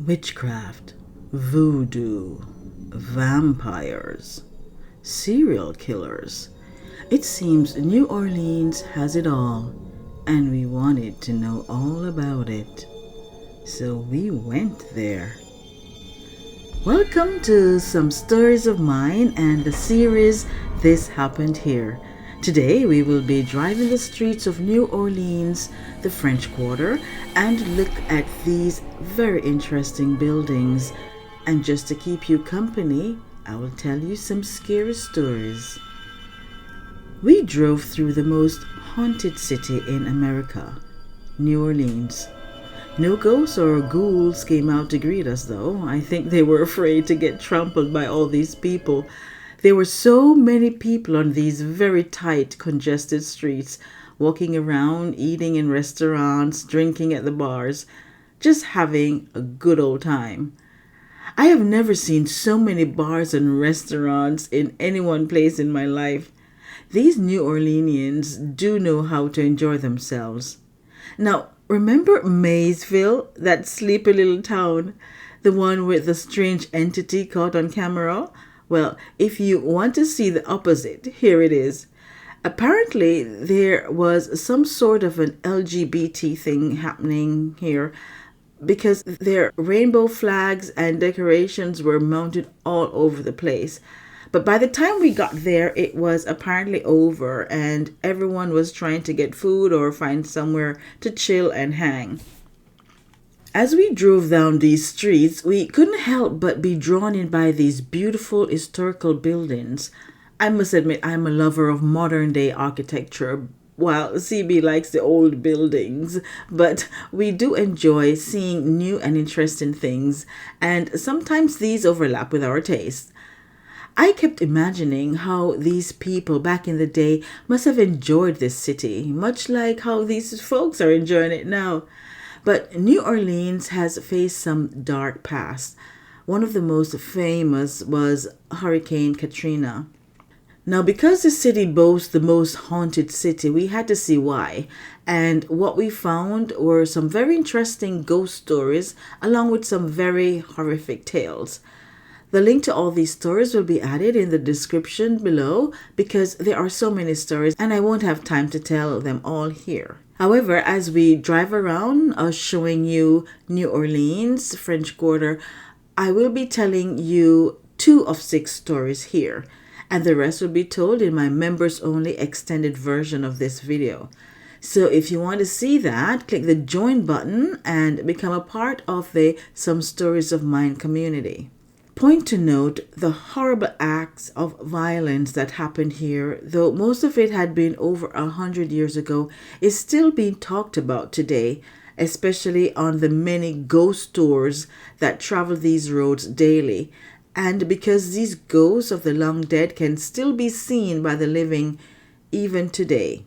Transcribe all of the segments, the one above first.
Witchcraft, voodoo, vampires, serial killers. It seems New Orleans has it all, and we wanted to know all about it. So we went there. Welcome to Some Stories of Mine and the series This Happened Here. Today we will be driving the streets of New Orleans, the French Quarter, and look at these very interesting buildings. And just to keep you company, I will tell you some scary stories. We drove through the most haunted city in America, New Orleans. No ghosts or ghouls came out to greet us, though. I think they were afraid to get trampled by all these people. There were so many people on these very tight, congested streets, walking around, eating in restaurants, drinking at the bars, just having a good old time. I have never seen so many bars and restaurants in any one place in my life. These New Orleanians do know how to enjoy themselves. Now, remember Maysville, that sleepy little town? The one with the strange entity caught on camera? Well, if you want to see the opposite, here it is. Apparently, there was some sort of an LGBT thing happening here because their rainbow flags and decorations were mounted all over the place. But by the time we got there, it was apparently over and everyone was trying to get food or find somewhere to chill and hang. As we drove down these streets, we couldn't help but be drawn in by these beautiful historical buildings. I must admit, I'm a lover of modern day architecture, while CB likes the old buildings, but we do enjoy seeing new and interesting things, and sometimes these overlap with our tastes. I kept imagining how these people back in the day must have enjoyed this city, much like how these folks are enjoying it now. But New Orleans has faced some dark past. One of the most famous was Hurricane Katrina. Now, because the city boasts the most haunted city, we had to see why. And what we found were some very interesting ghost stories, along with some very horrific tales. The link to all these stories will be added in the description below because there are so many stories and I won't have time to tell them all here. However, as we drive around showing you New Orleans, French Quarter, I will be telling you 2 of 6 stories here, and the rest will be told in my members only extended version of this video. So if you want to see that, click the join button and become a part of the Some Stories of Mine community. Point to note the horrible acts of violence that happened here, though most of it had been over 100 years ago, is still being talked about today, especially on the many ghost tours that travel these roads daily, and because these ghosts of the long dead can still be seen by the living even today.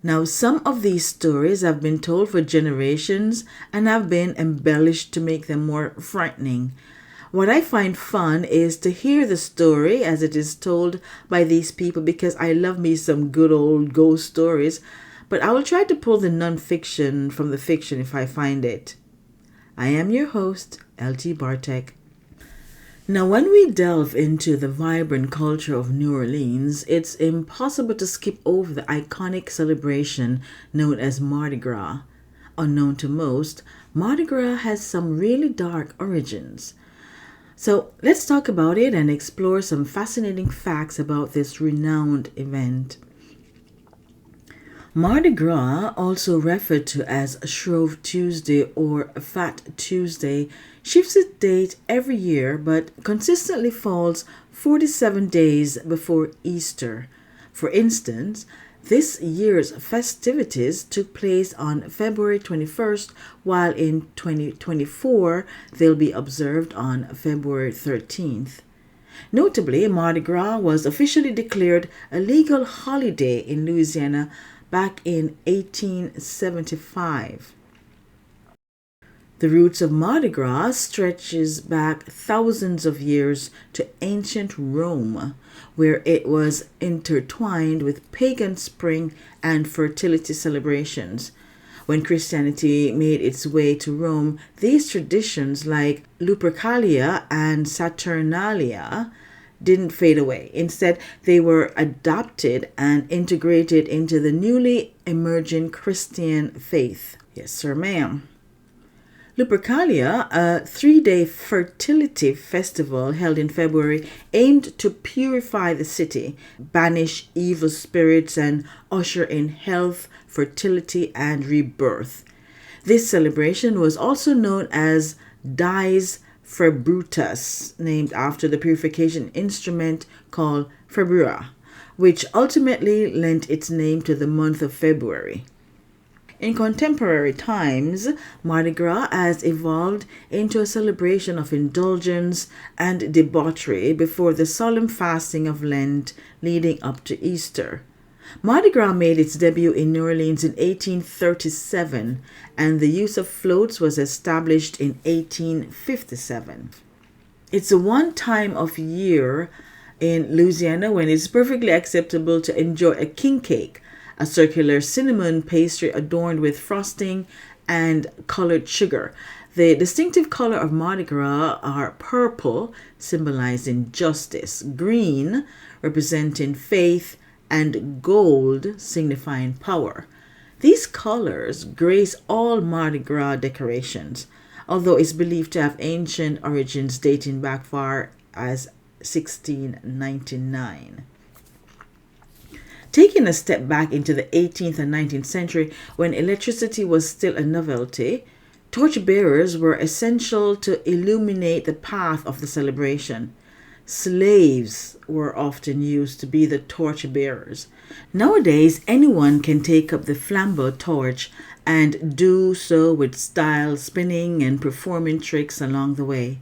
Now, some of these stories have been told for generations and have been embellished to make them more frightening. What I find fun is to hear the story as it is told by these people because I love me some good old ghost stories, but I will try to pull the non-fiction from the fiction if I find it. I am your host, LT Bartek. Now, when we delve into the vibrant culture of New Orleans, it's impossible to skip over the iconic celebration known as Mardi Gras. Unknown to most, Mardi Gras has some really dark origins. So let's talk about it and explore some fascinating facts about this renowned event. Mardi Gras, also referred to as Shrove Tuesday or Fat Tuesday, shifts its date every year but consistently falls 47 days before Easter. For instance, this year's festivities took place on February 21st, while in 2024 they'll be observed on February 13th. Notably, Mardi Gras was officially declared a legal holiday in Louisiana back in 1875. The roots of Mardi Gras stretches back thousands of years to ancient Rome, where it was intertwined with pagan spring and fertility celebrations. When Christianity made its way to Rome, these traditions like Lupercalia and Saturnalia didn't fade away. Instead, they were adopted and integrated into the newly emerging Christian faith. Yes, sir, ma'am. Lupercalia, a 3-day fertility festival held in February, aimed to purify the city, banish evil spirits, and usher in health, fertility, and rebirth. This celebration was also known as Dies Februtas, named after the purification instrument called februa, which ultimately lent its name to the month of February. In contemporary times, Mardi Gras has evolved into a celebration of indulgence and debauchery before the solemn fasting of Lent leading up to Easter. Mardi Gras made its debut in New Orleans in 1837, and the use of floats was established in 1857. It's the one time of year in Louisiana when it's perfectly acceptable to enjoy a king cake, a circular cinnamon pastry adorned with frosting and colored sugar. The distinctive color of Mardi Gras are purple, symbolizing justice, green, representing faith, and gold, signifying power. These colors grace all Mardi Gras decorations, although it's believed to have ancient origins dating back far as 1699. Taking a step back into the 18th and 19th century, when electricity was still a novelty, torchbearers were essential to illuminate the path of the celebration. Slaves were often used to be the torchbearers. Nowadays, anyone can take up the flambeau torch and do so with style, spinning and performing tricks along the way.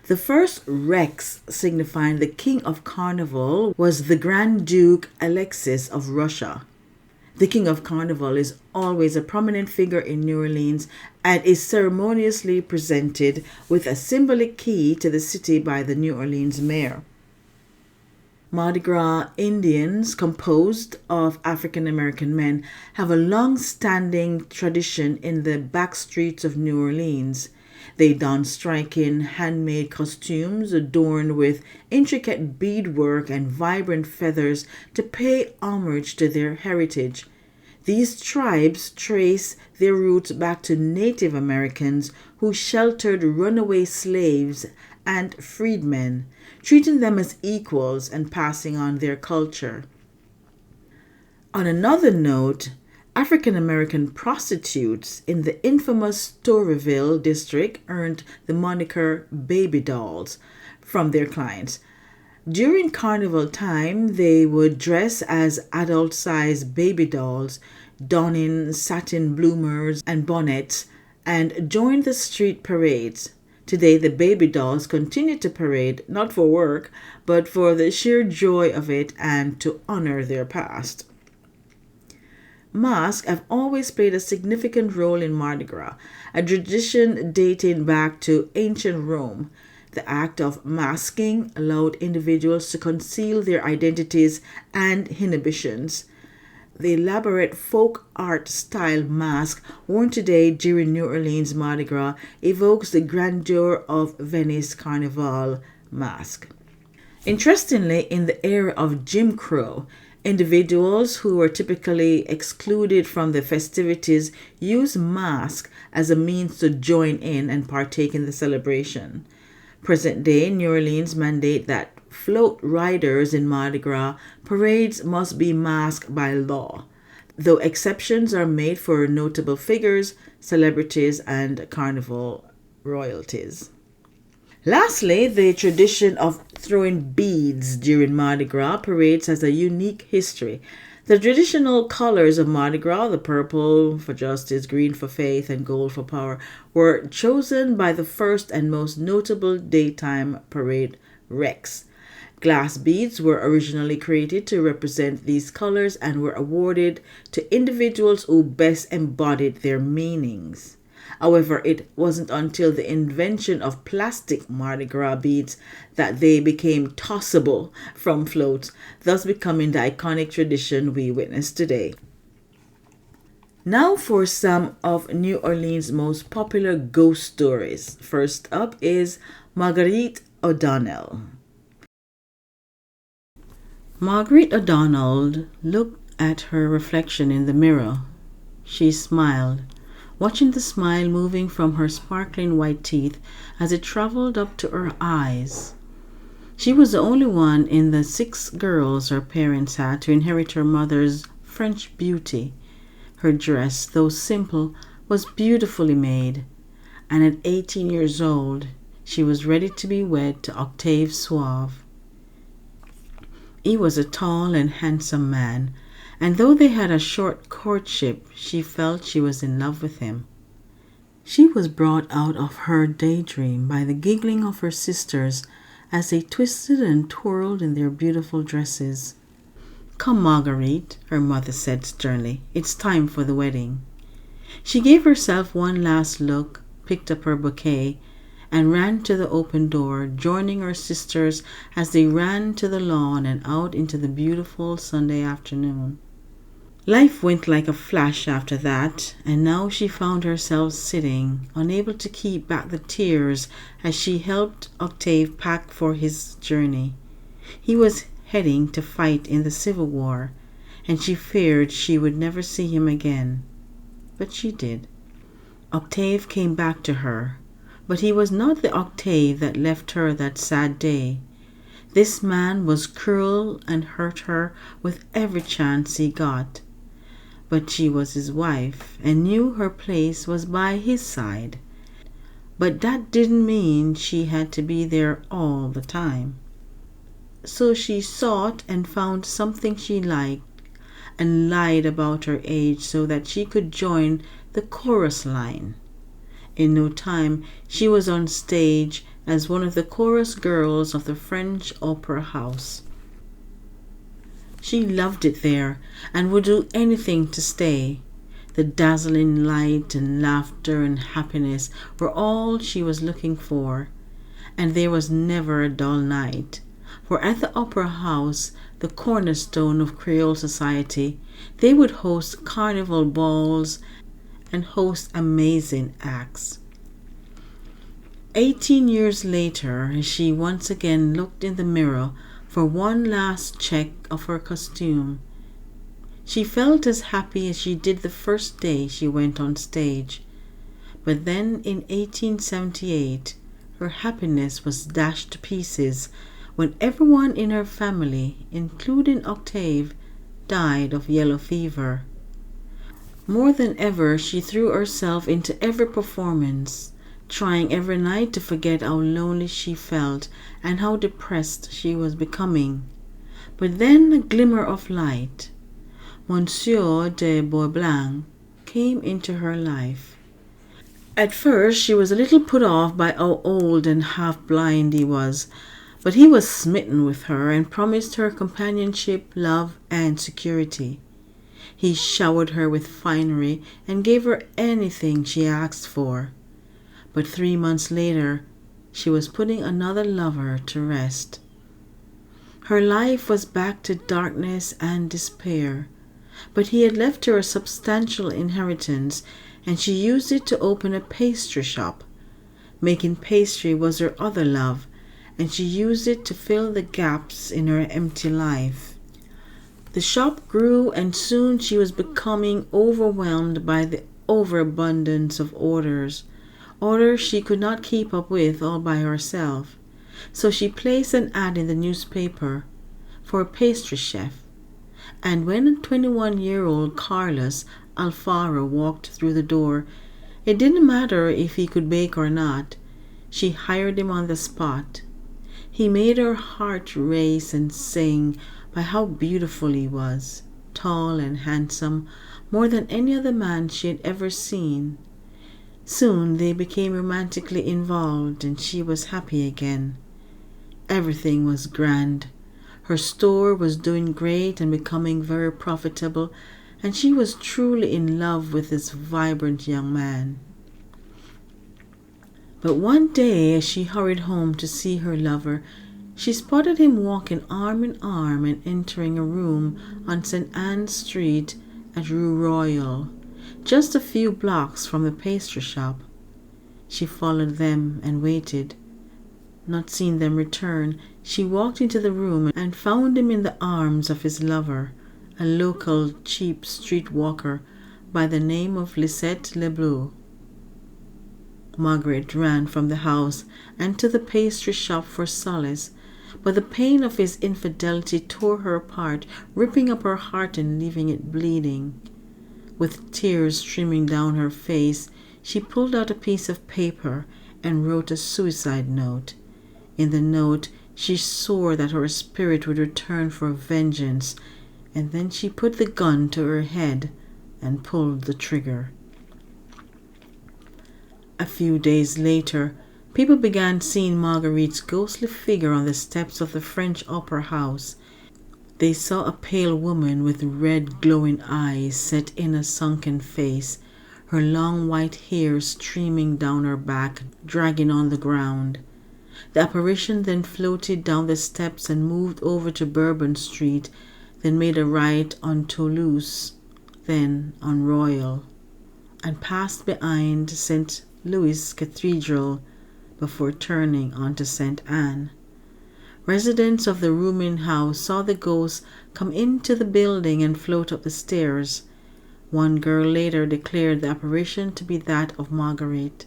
The first Rex, signifying the King of Carnival, was the Grand Duke Alexis of Russia. The King of Carnival is always a prominent figure in New Orleans and is ceremoniously presented with a symbolic key to the city by the New Orleans mayor. Mardi Gras Indians, composed of African American men, have a long-standing tradition in the back streets of New Orleans. They don striking handmade costumes adorned with intricate beadwork and vibrant feathers to pay homage to their heritage. These tribes trace their roots back to Native Americans who sheltered runaway slaves and freedmen, treating them as equals and passing on their culture. On another note, African American prostitutes in the infamous Storyville district earned the moniker baby dolls from their clients. During carnival time, they would dress as adult-sized baby dolls, donning satin bloomers and bonnets, and join the street parades. Today, the baby dolls continue to parade, not for work, but for the sheer joy of it and to honor their past. Masks have always played a significant role in Mardi Gras, a tradition dating back to ancient Rome. The act of masking allowed individuals to conceal their identities and inhibitions. The elaborate folk art style mask worn today during New Orleans Mardi Gras evokes the grandeur of Venice Carnival mask. Interestingly, in the era of Jim Crow, individuals who were typically excluded from the festivities used masks as a means to join in and partake in the celebration. Present-day New Orleans mandate that float riders in Mardi Gras parades must be masked by law, though exceptions are made for notable figures, celebrities, and carnival royalties. Lastly, the tradition of throwing beads during Mardi Gras parades has a unique history. The traditional colors of Mardi Gras, the purple for justice, green for faith, and gold for power, were chosen by the first and most notable daytime parade Rex. Glass beads were originally created to represent these colors and were awarded to individuals who best embodied their meanings. However, it wasn't until the invention of plastic Mardi Gras beads that they became tossable from floats, thus becoming the iconic tradition we witness today. Now for some of New Orleans' most popular ghost stories. First up is Marguerite O'Donnell. Margaret O'Donnell looked at her reflection in the mirror. She smiled, watching the smile moving from her sparkling white teeth as it traveled up to her eyes. She was the only one in the 6 girls her parents had to inherit her mother's French beauty. Her dress, though simple, was beautifully made, and at 18 years old, she was ready to be wed to Octave Sauve. He was a tall and handsome man, and though they had a short courtship, she felt she was in love with him. She was brought out of her daydream by the giggling of her sisters as they twisted and twirled in their beautiful dresses. "Come, Marguerite," her mother said sternly. "It's time for the wedding." She gave herself one last look, picked up her bouquet, and ran to the open door, joining her sisters as they ran to the lawn and out into the beautiful Sunday afternoon. Life went like a flash after that, and now she found herself sitting, unable to keep back the tears as she helped Octave pack for his journey. He was heading to fight in the Civil War, and she feared she would never see him again. But she did. Octave came back to her, but he was not the Octave that left her that sad day. This man was cruel and hurt her with every chance he got. But she was his wife and knew her place was by his side. But that didn't mean she had to be there all the time. So she sought and found something she liked and lied about her age so that she could join the chorus line. In no time, she was on stage as one of the chorus girls of the French Opera House. She loved it there and would do anything to stay. The dazzling light and laughter and happiness were all she was looking for, and there was never a dull night. For at the Opera House, the cornerstone of Creole society, they would host carnival balls and host amazing acts. 18 years later, she once again looked in the mirror for one last check of her costume. She felt as happy as she did the first day she went on stage. But then in 1878, her happiness was dashed to pieces when everyone in her family, including Octave, died of yellow fever. More than ever, she threw herself into every performance, trying every night to forget how lonely she felt and how depressed she was becoming. But then a glimmer of light. Monsieur de Boisblanc came into her life. At first she was a little put off by how old and half-blind he was, but he was smitten with her and promised her companionship, love, and security. He showered her with finery and gave her anything she asked for. But 3 months later, she was putting another lover to rest. Her life was back to darkness and despair, but he had left her a substantial inheritance, and she used it to open a pastry shop. Making pastry was her other love, and she used it to fill the gaps in her empty life. The shop grew, and soon she was becoming overwhelmed by the overabundance of orders she could not keep up with all by herself. So she placed an ad in the newspaper for a pastry chef. And when 21-year-old Carlos Alfaro walked through the door, it didn't matter if he could bake or not. She hired him on the spot. He made her heart race and sing by how beautiful he was, tall and handsome, more than any other man she had ever seen. Soon they became romantically involved, and she was happy again. Everything was grand. Her store was doing great and becoming very profitable, and she was truly in love with this vibrant young man. But one day, as she hurried home to see her lover, she spotted him walking arm in arm and entering a room on St. Anne's Street at Rue Royal. just a few blocks from the pastry shop. She followed them and waited. Not seeing them return, she walked into the room and found him in the arms of his lover, a local cheap street walker by the name of Lisette Lebleu. Margaret ran from the house and to the pastry shop for solace, but the pain of his infidelity tore her apart, ripping up her heart and leaving it bleeding. With tears streaming down her face, she pulled out a piece of paper and wrote a suicide note. In the note, she swore that her spirit would return for vengeance, and then she put the gun to her head and pulled the trigger. A few days later, people began seeing Marguerite's ghostly figure on the steps of the French Opera House. They saw a pale woman with red glowing eyes set in a sunken face, her long white hair streaming down her back, dragging on the ground. The apparition then floated down the steps and moved over to Bourbon Street, then made a right on Toulouse, then on Royal, and passed behind St. Louis Cathedral before turning onto St. Anne. Residents of the rooming house saw the ghost come into the building and float up the stairs. One girl later declared the apparition to be that of Marguerite.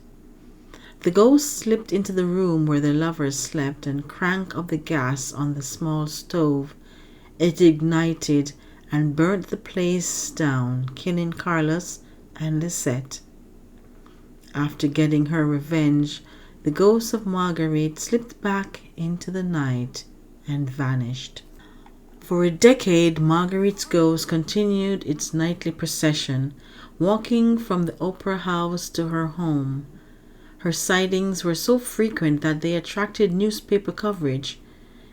The ghost slipped into the room where the lovers slept and cranked up the gas on the small stove. It ignited and burnt the place down, killing Carlos and Lisette. After getting her revenge, the ghost of Marguerite slipped back into the night and vanished. For a decade, Marguerite's ghost continued its nightly procession, walking from the opera house to her home. Her sightings were so frequent that they attracted newspaper coverage.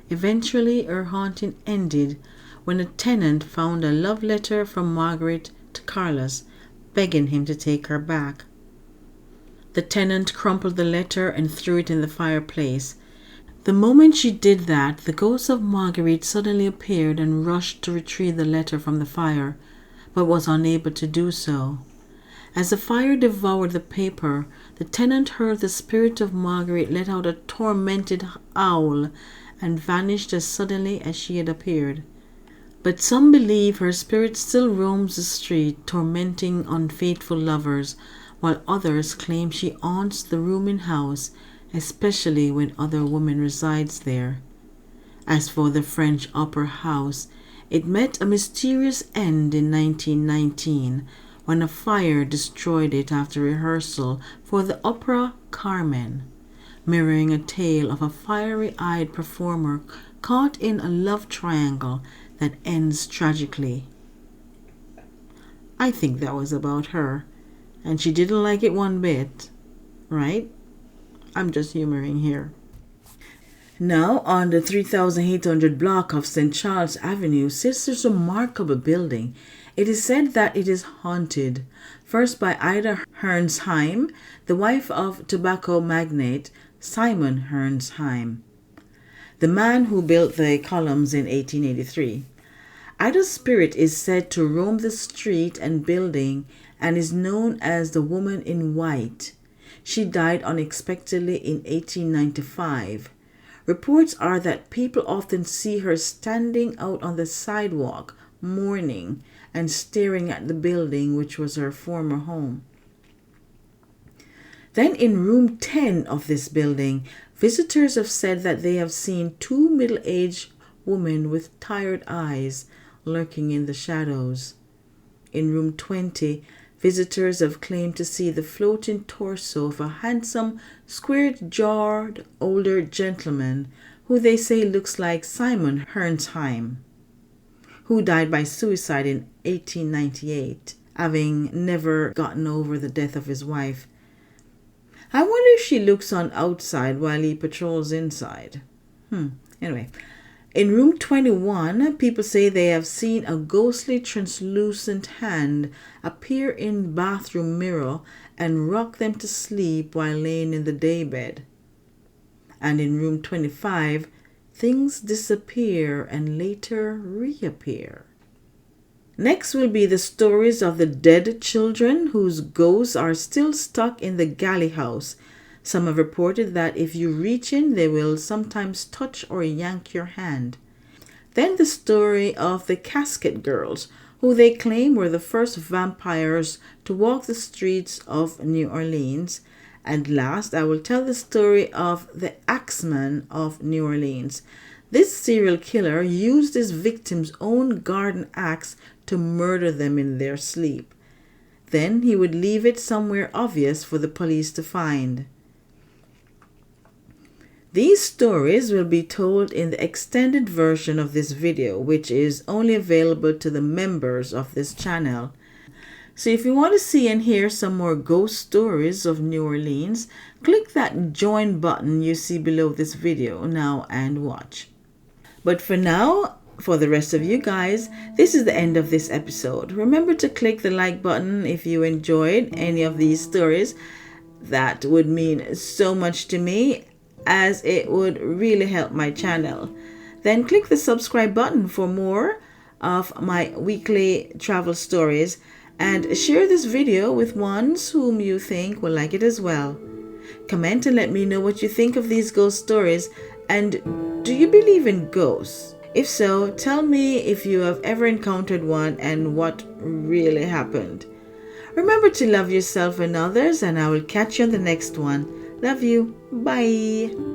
Eventually, her haunting ended when a tenant found a love letter from Marguerite to Carlos, begging him to take her back. The tenant crumpled the letter and threw it in the fireplace. The moment she did that, the ghost of Marguerite suddenly appeared and rushed to retrieve the letter from the fire, but was unable to do so. As the fire devoured the paper, the tenant heard the spirit of Marguerite let out a tormented howl and vanished as suddenly as she had appeared. But some believe her spirit still roams the street, tormenting unfaithful lovers, while others claim she haunts the rooming house, especially when other women resides there. As for the French Opera House, it met a mysterious end in 1919 when a fire destroyed it after rehearsal for the opera Carmen, mirroring a tale of a fiery-eyed performer caught in a love triangle that ends tragically. I think that was about her, and she didn't like it one bit, right? I'm just humoring here. Now, on the 3800 block of St. Charles Avenue sits this remarkable building. It is said that it is haunted, first by Ida Hernsheim, the wife of tobacco magnate Simon Hernsheim, the man who built the columns in 1883. Ida's spirit is said to roam the street and building and is known as the Woman in White. She died unexpectedly in 1895. Reports are that people often see her standing out on the sidewalk, mourning, and staring at the building which was her former home. Then in room 10 of this building, visitors have said that they have seen two middle-aged women with tired eyes lurking in the shadows. In room 20, visitors have claimed to see the floating torso of a handsome, square-jawed older gentleman who they say looks like Simon Hernsheim, who died by suicide in 1898, having never gotten over the death of his wife. I wonder if she looks on outside while he patrols inside. Anyway, in room 21, people say they have seen a ghostly translucent hand appear in the bathroom mirror and rock them to sleep while laying in the daybed. And in room 25, things disappear and later reappear. Next will be the stories of the dead children whose ghosts are still stuck in the galley house. Some have reported that if you reach in, they will sometimes touch or yank your hand. Then the story of the casket girls, who they claim were the first vampires to walk the streets of New Orleans. And last, I will tell the story of the Axeman of New Orleans. This serial killer used his victims' own garden axe to murder them in their sleep. Then he would leave it somewhere obvious for the police to find. These stories will be told in the extended version of this video, which is only available to the members of this channel. So if you want to see and hear some more ghost stories of New Orleans, click that join button you see below this video now and watch. But for now, for the rest of you guys, this is the end of this episode. Remember to click the like button if you enjoyed any of these stories. That would mean so much to me, as it would really help my channel. Then click the subscribe button for more of my weekly travel stories, and share this video with ones whom you think will like it as well. Comment and let me know what you think of these ghost stories, and do you believe in ghosts? If so, tell me if you have ever encountered one and what really happened. Remember to love yourself and others, and I will catch you on the next one. Love you. Bye.